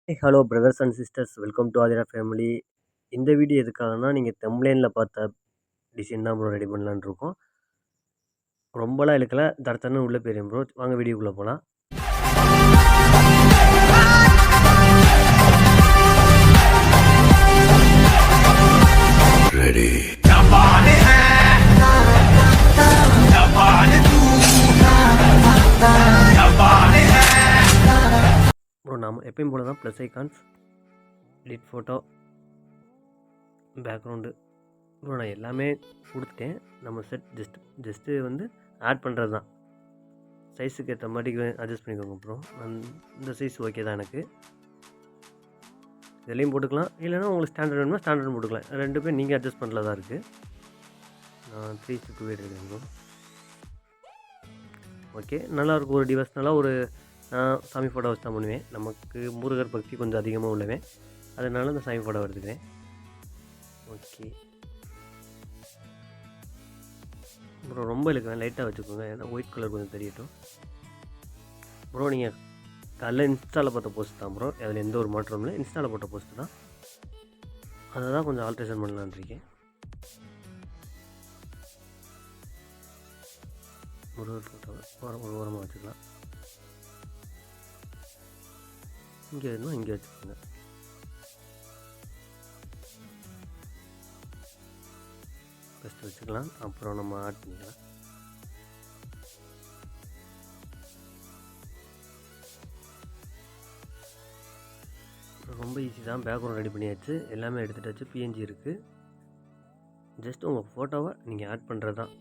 Hello brothers and sisters, welcome to Aathira family. இந்த video எதுக்காகனா, நீங்கள் தம்ப்நெயிலில் பார்த்த டிசைன் தான் ப்ரோ ரெடி பண்ணலான்னு இருக்கோம். ரொம்பலாம் இழுக்கல, தரத்தன்னு உள்ளே போயிடும் ப்ரோ. வாங்க வீடியோக்குள்ளே போகலாம். ரெடி ப்ரோ, நாம் எப்பயும் போல தான் plus icons, edit photo, background bro நான் எல்லாமே கொடுத்துட்டேன். நம்ம செட் ஜஸ்ட்டு வந்து ஆட் பண்ணுறது தான். சைஸுக்கு ஏற்ற மாதிரி அட்ஜஸ்ட் பண்ணிக்கோங்க ப்ரோ. இந்த சைஸ் ஓகே தான் எனக்கு. இதுலேயும் போட்டுக்கலாம், இல்லைனா உங்களுக்கு ஸ்டாண்டர்ட் வேணும்னா ஸ்டாண்டர்ட் போட்டுக்கலாம். ரெண்டு பேர் நீங்கள் அட்ஜஸ்ட் பண்ணல தான் இருக்குது. நான் 3:2 எடுக்கிறேன் ப்ரோ. ஓகே, நல்லாயிருக்கும். ஒரு டிவைஸ்னால ஒரு சாமி ஃபோட்டோ வச்சு தான் பண்ணுவேன். நமக்கு முருகர் பக்தி கொஞ்சம் அதிகமாக உள்ளவேன், அதனால இந்த சாமி ஃபோட்டோ எடுத்துக்கிறேன். ஓகே ப்ரோ, ரொம்ப இழுக்கிறேன், லைட்டாக வச்சுக்கோங்க, ஏன்னா ஒயிட் கலர் கொஞ்சம் தெரியட்டும் ப்ரோ. நீங்கள் காலைல இன்ஸ்டாவில் பார்த்த போஸ்ட் தான் ப்ரோ, அதில் எந்த ஒரு மாற்றமும் இல்லை. இன்ஸ்டாவில் போட்ட போஸ்ட்டு தான், அதை தான் கொஞ்சம் ஆல்ட்ரேஷன் பண்ணலான்னு இருக்கேன். முருகர் ஃபோட்டோவை ஒரு ஓரமாக வச்சுக்கலாம். இங்கே வேணுமா இங்கே வச்சுக்கோங்க. ஃபஸ்ட்டு வச்சுக்கலாம், அப்புறம் நம்ம ஆட் பண்ணிக்கலாம். ரொம்ப ஈஸி தான். பேக்ரவுண்ட் ரெடி பண்ணியாச்சு, எல்லாமே எடுத்துகிட்டாச்சு. பிஎன்ஜி இருக்குது. ஜஸ்ட் உங்கள் ஃபோட்டோவை நீங்கள் ஆட் பண்ணுறது தான்.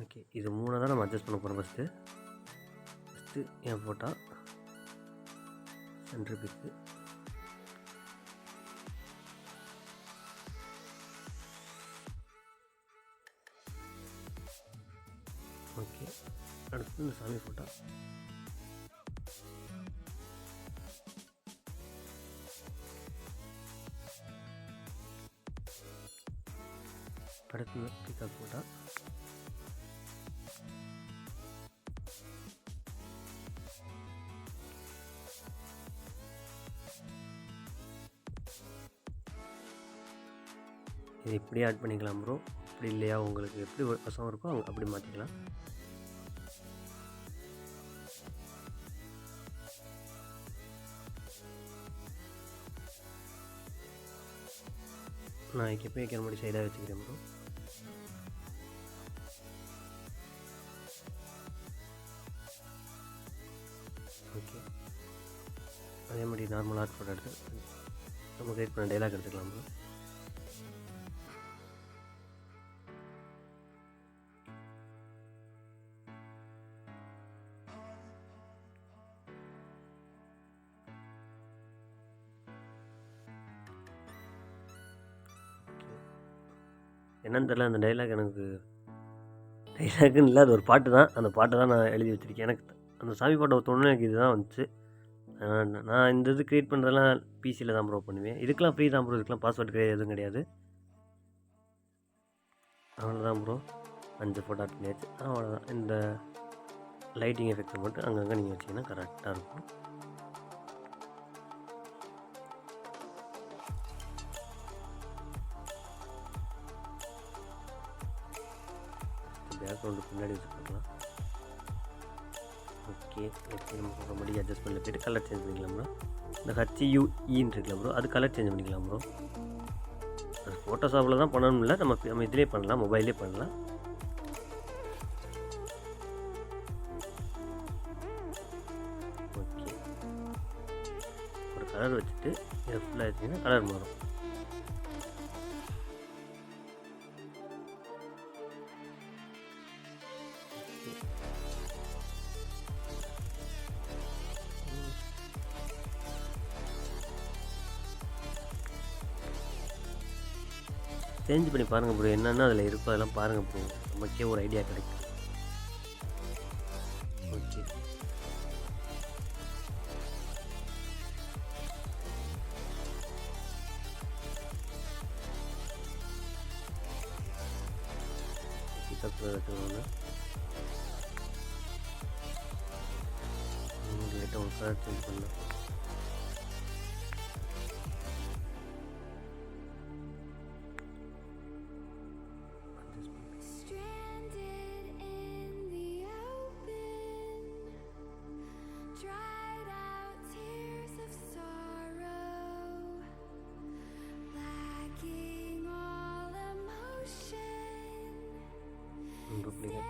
ஓகே, இது 3 தான் நம்ம அட்ஜஸ்ட் பண்ண போகிறோம். ஃபஸ்ட்டு என் ஃபோட்டோ சென்டர் பிக்கு. ஓகே, அடுத்து இந்த சாமி ஃபோட்டோ. அடுத்து இந்த பிகார்ட் ஃபோட்டோ. இது இப்படி ஆட் பண்ணிக்கலாம் ப்ரோ. அப்படி இல்லையா, உங்களுக்கு எப்படி வசம் இருக்கோ அவங்க அப்படி மாற்றிக்கலாம். நான் எப்போ வைக்கிற மாதிரி சைடாக வச்சுக்கிறேன் ப்ரோ. ஓகே, அதே மாதிரி நார்மல் ஆர்ட் ஃபோட்டோ எடுத்து நம்ம கைட் பண்ண டைலாக் எடுத்துக்கலாம் ப்ரோ. என்னன்னு தெரியல, அந்த டைலாக் எனக்கு டைலாக்குன்னு இல்லை, அது ஒரு பாட்டு தான். அந்த பாட்டை தான் நான் எழுதி வச்சுருக்கேன். எனக்கு அந்த சாமி பாட்டை தோணுன்னு எனக்கு இதுதான் வந்துச்சு. நான் இந்த இது க்ரியேட் பண்ணுறதெல்லாம் பிசியில் தான் ப்ரோ பண்ணுவேன். இதுக்கெலாம் ஃப்ரீ தான் ப்ரோ, இதுக்கெலாம் பாஸ்வேர்டு கிடையாது, எதுவும் கிடையாது. அவ்வளோதான் ப்ரோ, 5 ஃபோட்டோ ஆட் பண்ணியாச்சு. அவ்வளோதான். இந்த லைட்டிங் எஃபெக்ட்ஸை மட்டும் அங்கங்கே நீங்கள் வச்சிங்கன்னா கரெக்டாக இருக்கும். பேக்ரவுண்டு பின்னாடி வச்சு பார்க்கலாம். ஓகே, ஓகே, நம்ம சொல்கிற மாதிரி அட்ஜஸ்ட் பண்ணி போய்ட்டு கலர் சேஞ்ச் பண்ணிக்கலாம்னா இந்த 𝐻𝐈𝐒ன்னு இருக்குல்ல ப்ரோ, அது கலர் சேஞ்ச் பண்ணிக்கலாம் ப்ரோ. அது ஃபோட்டோஷாப்பில் தான் பண்ணணும் இல்லை, நம்ம இதிலே பண்ணலாம், மொபைல்லே பண்ணலாம். ஓகே, ஒரு கலர் வச்சுட்டு இதை ஃபுல்லாக வச்சிங்கன்னா கலர் மாறும். சேஞ்ச் பண்ணி பாருங்கள் ப்ரோ, என்னென்னா அதில் இருக்கும் அதெல்லாம் பாருங்கள் ப்ரோ, நமக்கே ஒரு ஐடியா கிடைக்கும். ஓகே, பிக்கப் வச்சுக்கோங்க. கலர் சேஞ்ச் பண்ணலாம். Duplicate.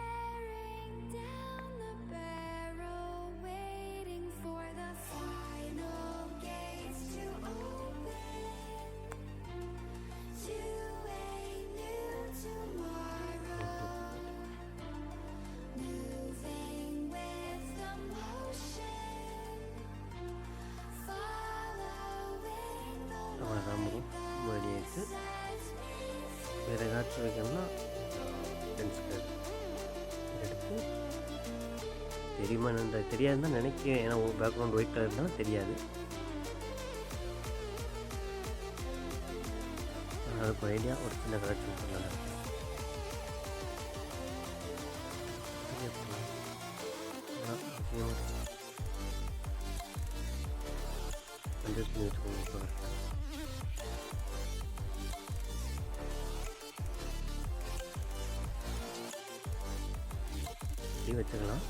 அவ்வளோதான் ப்ரோ, ரெடி ஆகிடுச்சு. வேறு ஏதாச்சும் வைக்கணும்னா பென்சில் எடுத்து தெரியுமா என்ன தெரியாதுன்னு தான் நினைக்கிறேன். ஏன்னா பேக்ரவுண்ட் ஒயிட் கலர் தான் தெரியாது. அதுக்கு ஒரு ஐடியா, ஒரு சின்ன கலர் சேஞ்ச் பண்ணலாம். அட்ஜஸ்ட் பண்ணி வச்சுக்கோங்க. வச்சுக்கலாம்.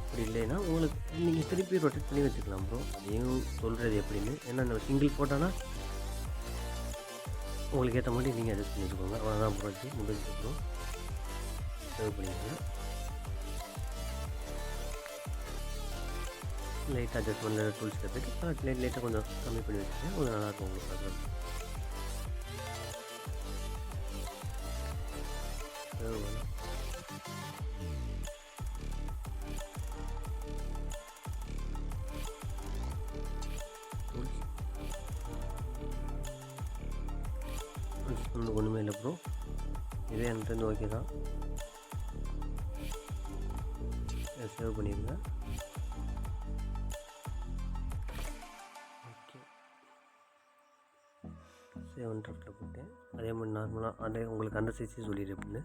அப்படி இல்லைன்னா உங்களுக்கு நீங்கள் திருப்பி ரொட்டேட் பண்ணி வச்சுக்கலாம் ப்ரோ. அதையும் சொல்கிறது எப்படின்னு. ஏன்னா நம்ம சிங்கிள் ஃபோட்டோனா உங்களுக்கு ஏற்ற மாதிரி நீங்கள் அட்ஜஸ்ட் பண்ணி வச்சுக்கோங்க. அவ்வளோதான் ப்ரோ, முடிஞ்சு ப்ரோ. சேவ் பண்ணிக்கோங்க. லைட்டாக அட்ஜஸ்ட் பண்ணுற டூல்ஸில் போய்ட்டு லைட்டாக கொஞ்சம் கம்மி பண்ணி வச்சுக்கோங்க. கொஞ்சம் நல்லாயிருக்கும் உங்களுக்கு பார்க்குறது. ஒன்றுமே இல்லை ப்ரோ, இதே எனக்கு ஓகே தான். சேவ் பண்ணிடுங்க. ஓகே, சேவ் ட்ரிஃப்டில் போட்டேன். அதே மாதிரி நார்மலாக அதே உங்களுக்கு அந்த சைஸே சொல்லிடு அப்படின்னு.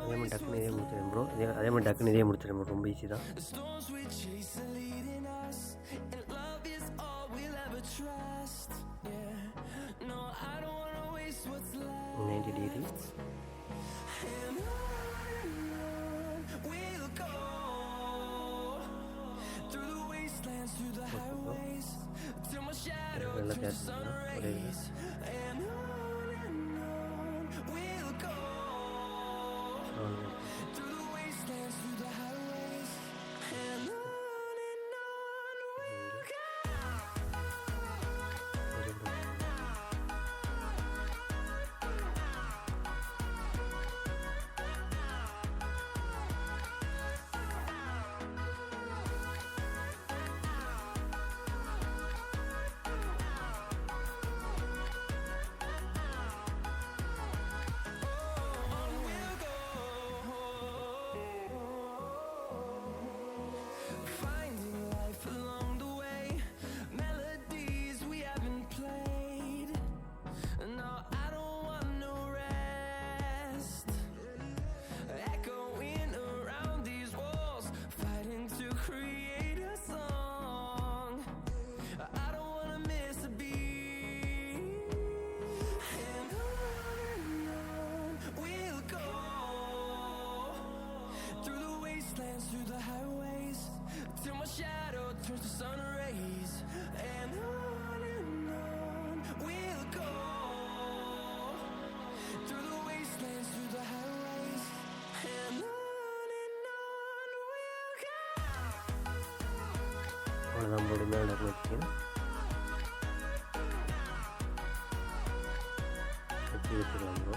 அதே மாதிரி டக்குன்னு இதே முடிச்சிடேன் ப்ரோ. அதே மாதிரி டக்குன்னு இதே முடிச்சிடேன் ப்ரோ. ரொம்ப ஈஸி தான். $90. நல்லா கேஸ் ஒரே அவ்வளோதான் போட்டு மேலே டக்கு வச்சுக்கணும். வச்சு வச்சுக்கலாம் ப்ரோ.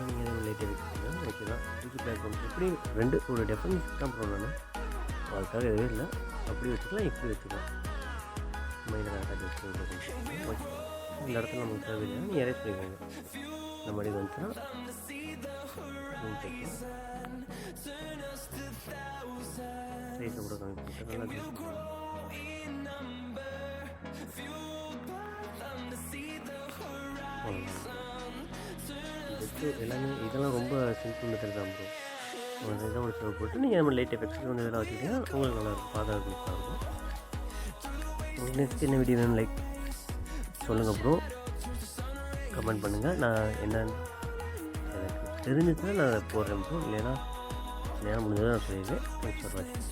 நீங்கள் எதுவும் லைட்டாக வச்சுக்கோங்க. ஓகே தான். டிஜி பேக்ரவுண்ட் எப்படி ரெண்டு ஒரு டெஃபரன்ஸ் தான் ப்ரோ. நான் அதுக்காக எதுவும் இல்லை. அப்படி வச்சுக்கலாம், இப்படி வச்சுக்கலாம். மைண்டில் காட்டி வச்சுக்கோங்க. ஓகே, இந்த இடத்துல நமக்கு தேவையில்லை, நீங்கள் எரேஸ் பண்ணிக்கோங்க. இந்த மாதிரி வந்துச்சுன்னா சைஸை கூட கம்மி பண்ணிட்டு நல்லா ஜஸ்ட்டு எல்லாமே இதெல்லாம் ரொம்ப சிம்பிள் மெத்தட் தான் ப்ரோ. ஒரு இதை ஒரு சேவ் போட்டு நீங்கள் நம்ம லைட் எஃபெக்ட்ஸ் கொஞ்சம் இதெல்லாம் வச்சுக்கிட்டிங்கன்னா உங்களுக்கு நல்லாயிருக்கும், பார்க்கறதுக்கு நல்லாயிருக்கும். உங்களுக்கு நெக்ஸ்ட் என்ன வீடியோ வேணும் லைக் சொல்லுங்கள் ப்ரோ, கமெண்ட் பண்ணுங்கள். நான் என்னன்னு எனக்கு தெரிஞ்சிச்சுன்னா நான் போடுறேன் ப்ரோ, இல்லைன்னா நேரம் முடிஞ்சதை நான் சொல்லிடுவேன். தேங்க்ஸ் ஃபார் வாட்சிங்.